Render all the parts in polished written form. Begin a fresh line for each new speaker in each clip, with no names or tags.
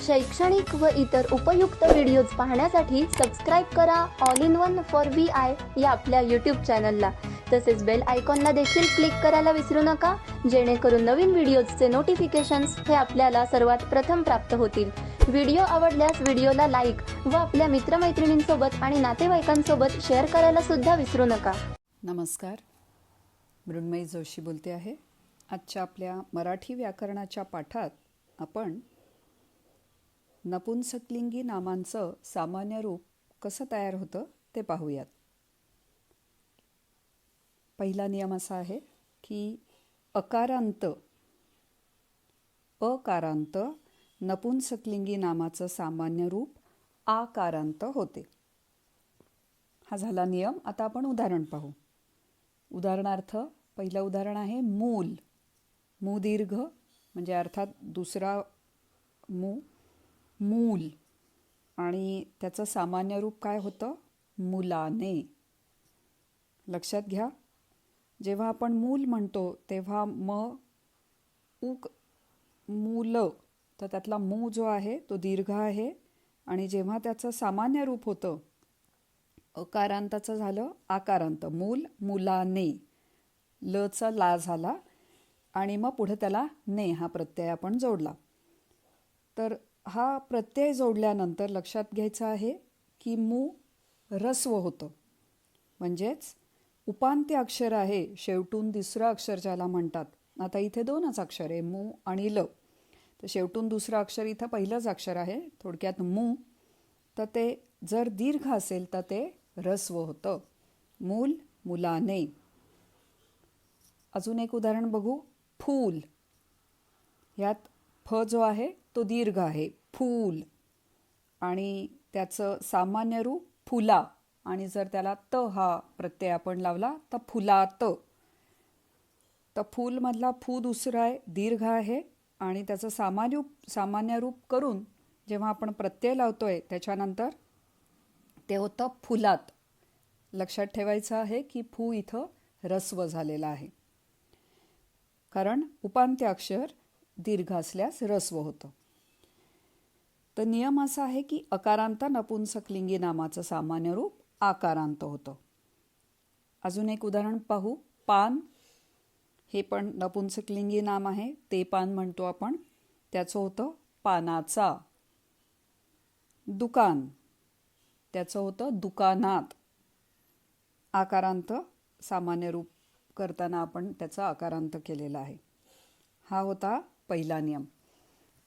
शैक्षणिक व इतर उपयुक्त व्हिडिओज पाहण्यासाठी सबस्क्राईब करा all in one for VI या आपल्या यूट्यूब चॅनलला. तसेच बेल आयकॉनला देखील क्लिक करायला विसरू नका, जेणेकरून नवीन व्हिडिओजचे नोटिफिकेशन्स हे आपल्याला सर्वात प्रथम प्राप्त होतील. व्हिडिओ आवडल्यास व्हिडिओला लाईक व आपल्या मित्रमैत्रिणींसोबत आणि नातेवाईकांसोबत शेअर करायला सुद्धा विसरू नका.
नमस्कार, मृण्मयी जोशी बोलते आहे. आजच्या आपल्या मराठी व्याकरणाच्या पाठात आपण नपुंसकलिंगी नामांचं सामान्य रूप कसं तयार होतं ते पाहूयात. पहिला नियम असा आहे की अकारांत नपुंसकलिंगी नामाचं सामान्य रूप आकारांत होते. हा झाला नियम. आता आपण उदाहरण पाहू. उदाहरणार्थ पहिलं उदाहरण आहे मूल. मू दीर्घ म्हणजे अर्थात दुसरा मूल, आणि त्याचं सामान्य रूप काय होतं? मुलाने. लक्षात घ्या, जेव्हा आपण मूल म्हणतो तेव्हा मूल, तर त्यातला मू जो आहे तो दीर्घ आहे, आणि जेव्हा त्याचं सामान्य रूप होतं अकारांताचं झालं आकारांत. मूल मुलाने, लचा ला झाला आणि मग पुढे त्याला ने हा प्रत्यय आपण जोडला. तर हा प्रत्यय जोडल्यानंतर लक्षात घ्यायचं आहे की मू ऱ्हस्व होतं. म्हणजेच उपांत्य अक्षर आहे, शेवटून दुसरं अक्षर ज्याला म्हणतात. आता इथे दोनच अक्षर आहे, मू आणि ल. तर शेवटून दुसरं अक्षर इथं पहिलंच अक्षर आहे, थोडक्यात मू. तर ते जर दीर्घ असेल तर ते ऱ्हस्व होतं. मूल मुलाने. अजून एक उदाहरण बघू. फूल. ह्यात फ जो आहे तो दीर्घ आहे, फूल, आणि त्याचं सामान्य रूप फुला, आणि जर त्याला त हा प्रत्यय आपण लावला तर फुलात. तर फूलमधला फू दुसरा आहे, दीर्घ आहे, आणि त्याचं सामान्य रूप करून जेव्हा आपण प्रत्यय लावतोय त्याच्यानंतर ते होतं फुलात. लक्षात ठेवायचं आहे की फू इथं ऱ्हस्व झालेला आहे, कारण उपांत्य अक्षर दीर्घ असल्यास ऱ्हस्व होतं. तर नियम असा आहे की अकारांत नपुंसकलिंगी नामाचं सामान्य रूप आकारांत होतं. अजून एक उदाहरण पाहू. पान. हे पण नपुंसकलिंगी नाम आहे, ते पान म्हणतो आपण, त्याचं होतं पानाचा. दुकान, त्याचं होतं दुकानात. आकारांत सामान्य रूप करताना आपण त्याचा आकारांत केलेला आहे. हा होता पहिला नियम.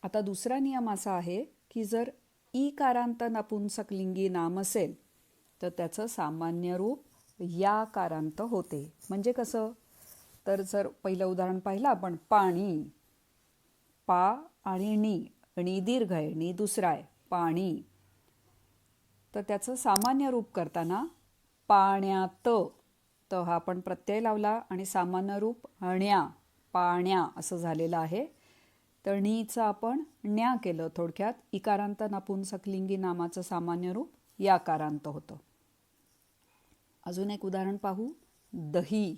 आता दुसरा नियम असा आहे की जर ईकारांत नपुंसकलिंगी नाम असेल तर त्याचं सामान्य रूप याकारांत होते. म्हणजे कसं? तर जर पहिलं उदाहरण पाहिलं आपण, पाणी. पा आणि णी दीर्घ आहे, णी दुसरा आहे, पाणी. तर त्याचं सामान्य रूप करताना पाण्यात, तर हा आपण प्रत्यय लावला आणि सामान्य रूप ण्या, पाण्या असं झालेलं आहे. तर णीचं आपण ण्या केलं. थोडक्यात इकारांत नपुंसकलिंगी नामाचं सामान्य रूप याकारांत होतं. अजून एक उदाहरण पाहू. दही.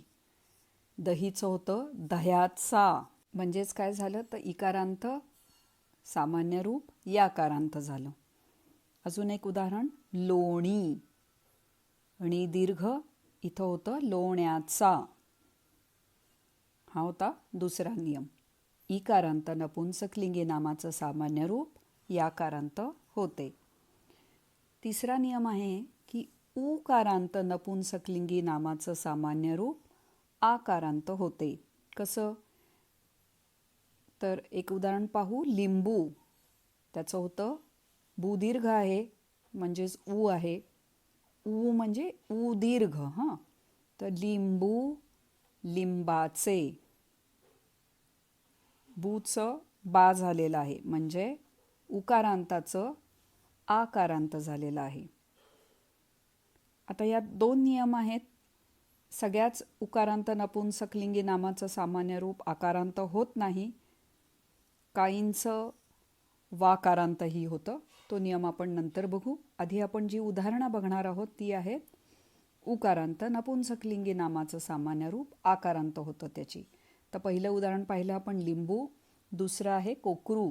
दहीचं होतं दह्याचा. म्हणजेच काय झालं तर इकारांत सामान्य रूप याकारांत झालं. अजून एक उदाहरण लोणी. णी दीर्घ, इथं होतं लोण्याचा. हा होता दुसरा नियम. ईकारांत नपुंसकलिंगी नामाचं सामान्य रूप याकारांत होते. तिसरा नियम आहे की उकारांत नपुंसकलिंगी नामाचं सामान्य रूप आकारांत होते. कसं? तर एक उदाहरण पाहू. लिंबू. त्याचं होतं बू दीर्घ आहे, म्हणजेच ऊ आहे. ऊ म्हणजे ऊ दीर्घ. हां, तर लिंबू लिंबाचे. बूचं बा झालेलं आहे, म्हणजे उकारांताचं आकारांत झालेलं आहे. आता यात दोन नियम आहेत. सगळ्याच उकारांत नपुंसकलिंगी नामाचं सामान्य रूप आकारांत होत नाही. काहींचं वाकारांतही होतं. तो नियम आपण नंतर बघू. आधी आपण जी उदाहरणं बघणार आहोत ती आहेत उकारांत नपुंसकलिंगी नामाचं सामान्य रूप आकारांत होतं त्याची. तर पहिलं उदाहरण पाहिलं आपण लिंबू. दुसरं आहे कोकरू.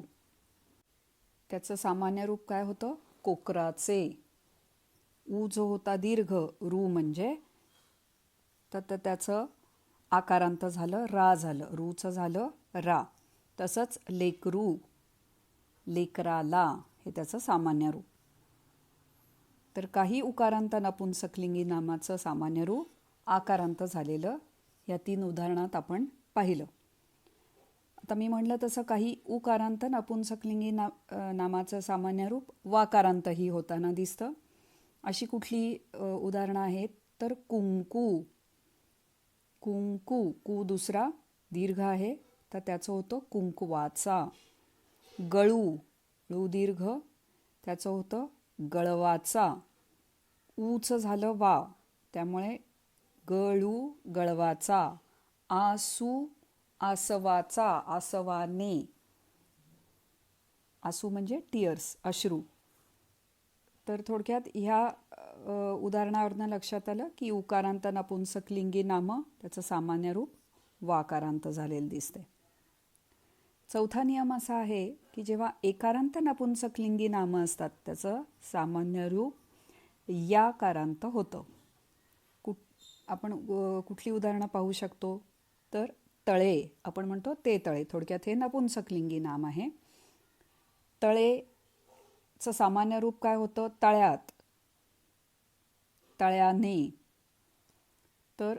त्याचं सामान्य रूप काय होतं? कोकराचे. ऊ जो होता दीर्घ, रू म्हणजे, तर त्याचं आकारांत झालं रा झालं, रूचं झालं रा. तसंच लेकरू, लेकराला हे त्याचं सामान्य रूप. तर काही उकारांत नपुंसकलिंगी नामाचं सामान्य रूप आकारांत झालेलं या 3 उदाहरणात आपण पाहिलं. आता मी म्हटलं तसं काही उकारांत नपुंसकलिंगी नामाचं सामान्य रूप वाकारांतही होताना दिसतं. अशी कुठली उदाहरणं आहेत? तर कुंकू. कुंकू, कू दुसरा दीर्घ आहे तर त्याचं होतं कुंकवाचा. गळू, ळू दीर्घ, त्याचं होतं गळवाचा. ऊचं झालं वा, त्यामुळे गळू गळवाचा. आसू, आसवाचा, आसवाने. आसू म्हणजे टीअर्स, अश्रू. तर थोडक्यात ह्या उदाहरणावरनं लक्षात आलं की उकारांत नपुंसकलिंगी नामं त्याचं सामान्य रूप वाकारांत झालेलं दिसते. चौथा नियम असा आहे की जेव्हा एकारांत नपुंसकलिंगी नामं असतात त्याचं सामान्य रूप याकारांत होतं. आपण कुठली उदाहरणं पाहू शकतो? तर तळे, आपण म्हणतो ते तळे, थोडक्यात हे नपुंसकलिंगी नाम आहे. तळेचं सामान्य रूप काय होतं? तळ्यात, तळ्याने. तर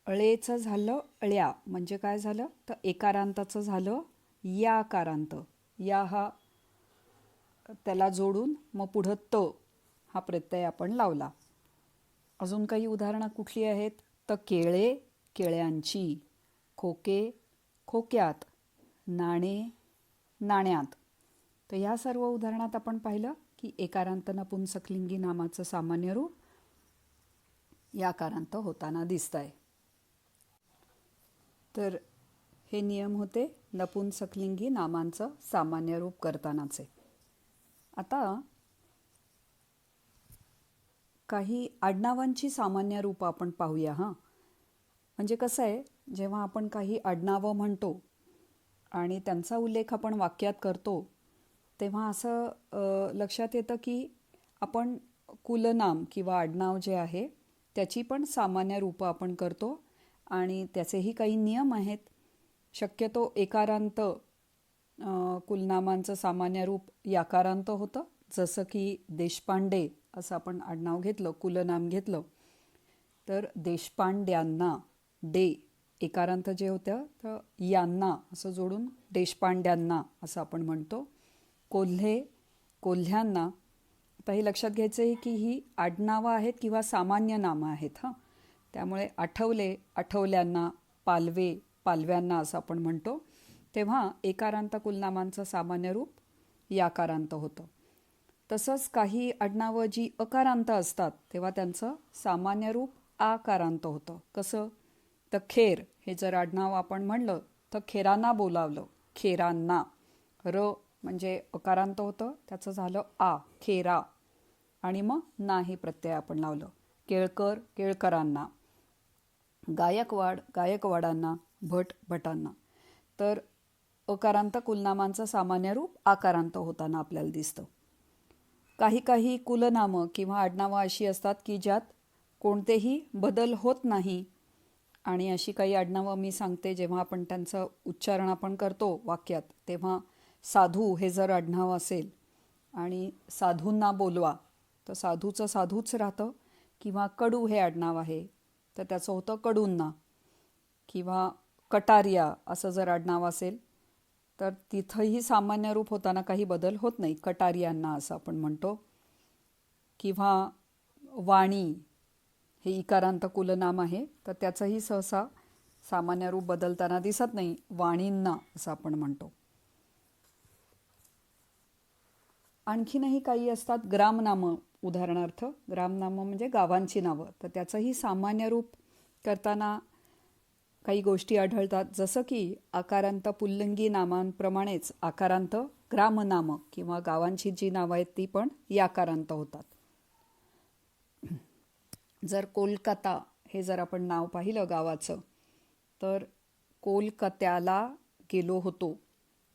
अळेचं झालं अळ्या, म्हणजे काय झालं? तर एकारांताचं झालं याकारांत. या हा त्याला जोडून मग पुढं त हा प्रत्यय आपण लावला. अजून काही उदाहरणं कुठली आहेत? तर केळे, केळ्यांची. खोके, खोक्यात. नाणे, नाण्यात. तर ह्या सर्व उदाहरणात आपण पाहिलं की एकारांत नपुंसकलिंगी नामाचं सामान्य रूप याकारांत होताना दिसतंय. तर हे नियम होते नपुंसकलिंगी नामांचं सामान्य रूप करतानाचे. आता काही आडनावांची सामान्य रूप आपण पाहूया. म्हणजे कसं आहे, जेव्हा आपण काही आडनावं म्हणतो आणि त्यांचा उल्लेख आपण वाक्यात करतो तेव्हा असं लक्षात येतं की आपण कुलनाम किंवा आडनाव जे आहे त्याची पण सामान्य रूपं आपण करतो आणि त्याचेही काही नियम आहेत. शक्यतो एकारांत कुलनामांचं सामान्य रूप याकारांत होतं. जसं की देशपांडे असं आपण आडनाव घेतलं, कुलनाम घेतलं तर देशपांड्यांना, डे एकारांत जे होतं तर यांना असं जोडून देशपांड्यांना असं आपण म्हणतो. कोल्हे, कोल्ह्यांना. आता हे लक्षात घ्यायचं आहे की ही आडनावं आहेत किंवा सामान्य नामं आहेत. त्यामुळे आठवले, आठवल्यांना. पालवे, पालव्यांना असं आपण म्हणतो. तेव्हा एकारांत कुलनामांचं सामान्य रूप याकारांत होतं. तसंच काही आडनावं जी अकारांत असतात तेव्हा त्यांचं सामान्य रूप आकारांत होतं. कसं? तर खेर हे जर आडनाव आपण म्हणलं तर खेरांना बोलावलं, खेरांना. र म्हणजे अकारांत होतं, त्याचं झालं आ, खेरा. आणि मग ना हे प्रत्यय आपण लावलं. केळकर, केळकरांना. गायकवाड, गायकवाडांना. भट, भटांना. तर अकारांत कुलनामांचं सामान्य रूप आकारांत होताना आपल्याला दिसतं. काही काही कुलनामं किंवा आडनावं अशी असतात की ज्यात कोणतेही बदल होत नाही. आणि अशी काही आडनावं मी सांगते. जेव्हा आपण त्यांचं उच्चारण आपण करतो वाक्यात तेव्हा साधू हे जर आडनाव असेल आणि साधूंना बोलवा तर साधूचं साधूच राहतं. किंवा कडू हे आडनाव आहे तर त्याचं होतं कडूंना. किंवा कटारिया असं जर आडनाव असेल तर तिथंही सामान्य रूप होताना काही बदल होत नाही, कटारियांना असं आपण म्हणतो. किंवा वाणी हे इकारांत कुलनाम आहे तर त्याचंही सहसा सामान्य रूप बदलताना दिसत नाही, वाणींना असं आपण म्हणतो. आणखीनही काही असतात ग्रामनामं. उदाहरणार्थ ग्रामनामं म्हणजे गावांची नावं, तर त्याचंही सामान्य रूप करताना काही गोष्टी आढळतात. जसं की आकारांत पुल्लिंगी नामांप्रमाणेच आकारांत ग्रामनामं किंवा गावांची जी नावं आहेत ती पण याकारांत होतात. जर कोलकाता हे जर आपण नाव पाहिलं गावाचं तर कोलकात्याला गेलो होतो,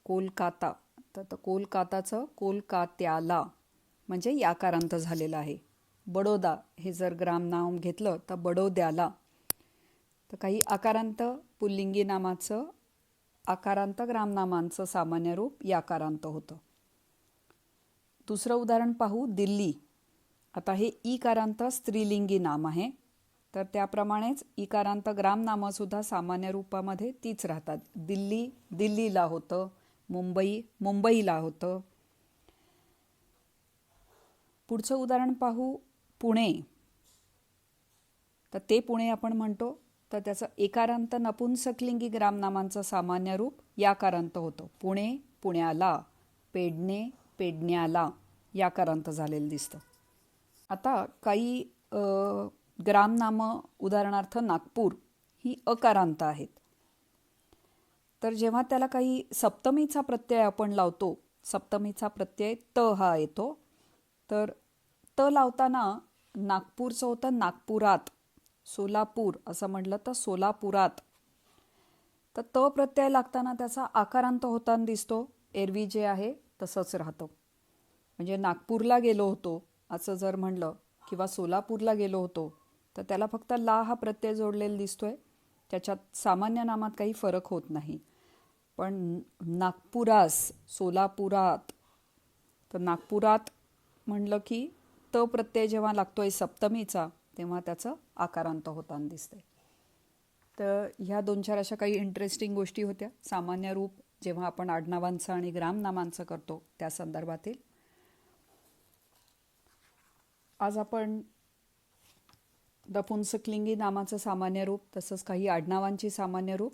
कोलकाता. तर कोलकाताचं कोलकात्याला म्हणजे याकारांत झालेलं आहे. बडोदा हे जर ग्रामनाम घेतलं तर बडोद्याला. तर काही आकारांत पुल्लिंगी नामाचं आकारांत ग्रामनामांचं सामान्य रूप याकारांत होतं. दुसरं उदाहरण पाहू, दिल्ली. आता हे ईकारांत स्त्रीलिंगी नाम आहे, तर त्याप्रमाणेच ईकारांत ग्रामनामंसुद्धा सामान्य रूपामध्ये तीच राहतात. दिल्ली दिल्लीला होतं, मुंबई मुंबईला होतं. पुढचं उदाहरण पाहू, पुणे. तर ते पुणे आपण म्हणतो, तर त्याचं एकारांत नपुंसकलिंगी ग्रामनामांचं सामान्य रूप याकारांत होतं. पुणे पुण्याला, पेडणे पेडण्याला याकारांत झालेलं दिसतं. आता काही ग्रामनामं, उदाहरणार्थ नागपूर, ही अकारांत आहेत. तर जेव्हा त्याला काही सप्तमीचा प्रत्यय आपण लावतो, सप्तमीचा प्रत्यय त हा येतो, तर त लावताना नागपूरचं होतं नागपुरात, सोलापूर असं म्हटलं तर सोलापुरात. तर त प्रत्यय लागताना त्याचा आकारांत होताना दिसतो. एरवी जे आहे तसंच राहतं. म्हणजे नागपूरला गेलो होतो असं जर म्हणलं किंवा सोलापूरला गेलो होतो, तर त्याला फक्त ला हा प्रत्यय जोडलेला दिसतोय. त्याच्यात सामान्य नामात काही फरक होत नाही. पण नागपुरास, सोलापुरात, तर नागपुरात म्हणलं की त प्रत्यय जेव्हा लागतोय सप्तमीचा, तेव्हा त्याचं आकारांत होताना दिसतंय. तर ह्या 2-4 अशा काही इंटरेस्टिंग गोष्टी होत्या सामान्य रूप जेव्हा आपण आडनावांचं आणि ग्रामनामांचं करतो त्या संदर्भातील. आज आपण नपुंसकलिंगी नामाचं सामान्य रूप, तसंच काही आडनावांची सामान्य रूप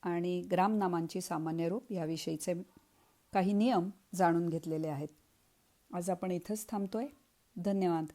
आणि ग्रामनामांची सामान्य रूप याविषयीचे काही नियम जाणून घेतलेले आहेत. आज आपण इथंच थांबतोय. धन्यवाद.